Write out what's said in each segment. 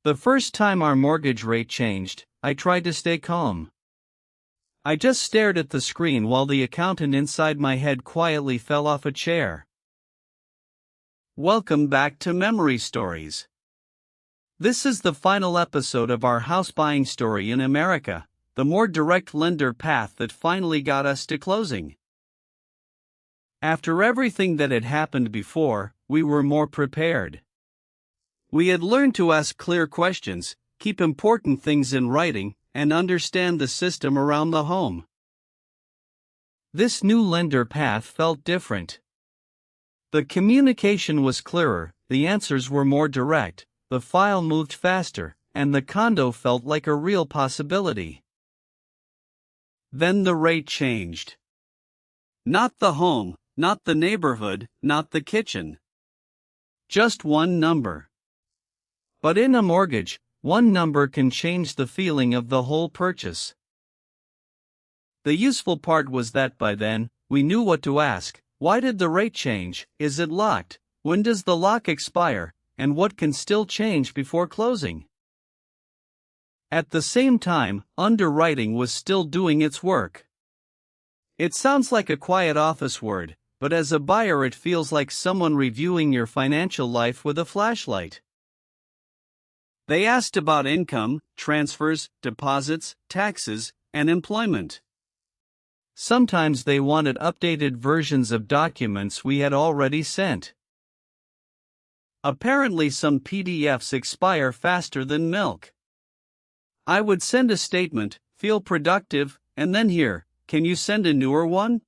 The first time our mortgage rate changed, I tried to stay calm. I just stared at the screen while the accountant inside my head quietly fell off a chair. Welcome back to Memory Stories. This is the final episode of our house buying story in America, the more direct lender path that finally got us to closing. After everything that had happened before, we were more prepared. We had learned to ask clear questions, keep important things in writing, and understand the system around the home. This new lender path felt different. The communication was clearer, the answers were more direct, the file moved faster, and the condo felt like a real possibility. Then the rate changed. Not the home, not the neighborhood, not the kitchen. Just one number. But in a mortgage, one number can change the feeling of the whole purchase. The useful part was that by then, we knew what to ask. Why did the rate change? Is it locked? When does the lock expire? And what can still change before closing? At the same time, underwriting was still doing its work. It sounds like a quiet office word, but as a buyer it feels like someone reviewing your financial life with a flashlight. They asked about income, transfers, deposits, taxes, and employment. Sometimes they wanted updated versions of documents we had already sent. Apparently some PDFs expire faster than milk. I would send a statement, feel productive, and then hear, "Can you send a newer one?"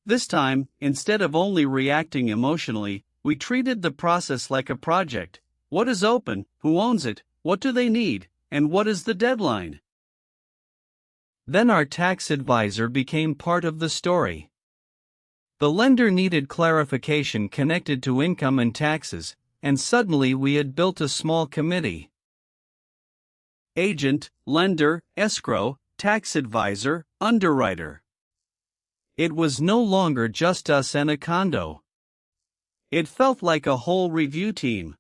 This time, instead of only reacting emotionally, we treated the process like a project. What is open? Who owns it? What do they need? And what is the deadline? Then our tax advisor became part of the story. The lender needed clarification connected to income and taxes, and suddenly we had built a small committee. Agent, lender, escrow, tax advisor, underwriter. It was no longer just us and a condo. It felt like a whole review team.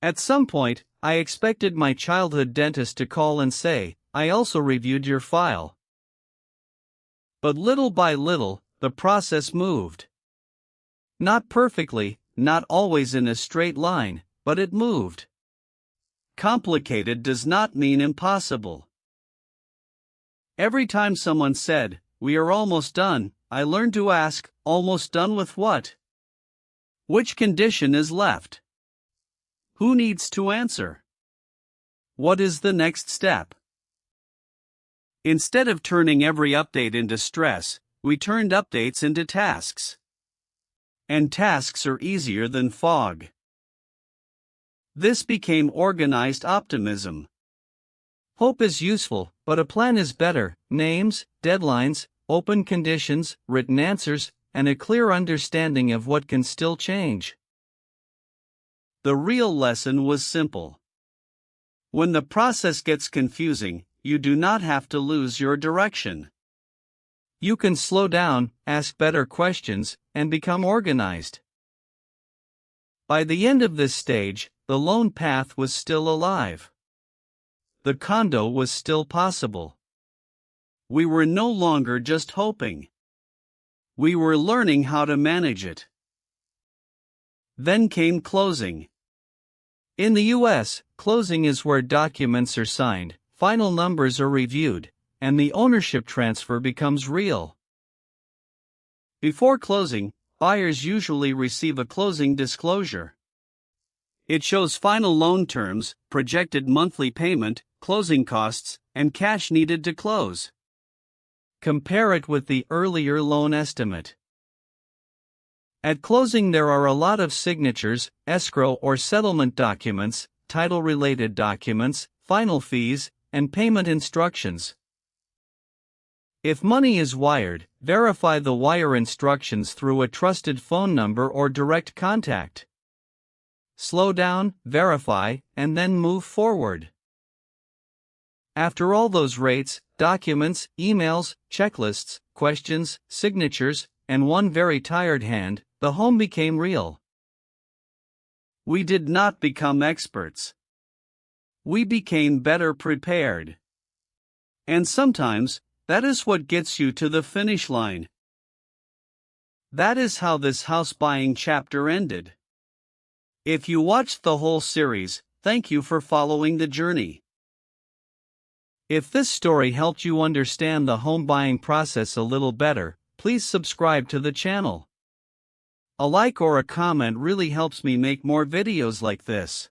At some point, I expected my childhood dentist to call and say, "I also reviewed your file." But little by little, the process moved. Not perfectly, not always in a straight line, but it moved. Complicated does not mean impossible. Every time someone said, "We are almost done," I learned to ask, "Almost done with what? Which condition is left? Who needs to answer? What is the next step?" Instead of turning every update into stress, we turned updates into tasks. And tasks are easier than fog. This became organized optimism. Hope is useful, but a plan is better. Names, deadlines, open conditions, written answers, and a clear understanding of what can still change. The real lesson was simple. When the process gets confusing, you do not have to lose your direction. You can slow down, ask better questions, and become organized. By the end of this stage, the loan path was still alive. The condo was still possible. We were no longer just hoping. We were learning how to manage it. Then came closing. In the US, closing is where documents are signed, final numbers are reviewed, and the ownership transfer becomes real. Before closing, buyers usually receive a closing disclosure. It shows final loan terms, projected monthly payment, closing costs, and cash needed to close. Compare it with the earlier loan estimate. At closing there are a lot of signatures, escrow or settlement documents, title-related documents, final fees, and payment instructions. If money is wired, verify the wire instructions through a trusted phone number or direct contact. Slow down, verify, and then move forward. After all those rates, documents, emails, checklists, questions, signatures, and one very tired hand, the home became real. We did not become experts. We became better prepared. And sometimes, that is what gets you to the finish line. That is how this house buying chapter ended. If you watched the whole series, thank you for following the journey. If this story helped you understand the home buying process a little better, please subscribe to the channel. A like or a comment really helps me make more videos like this.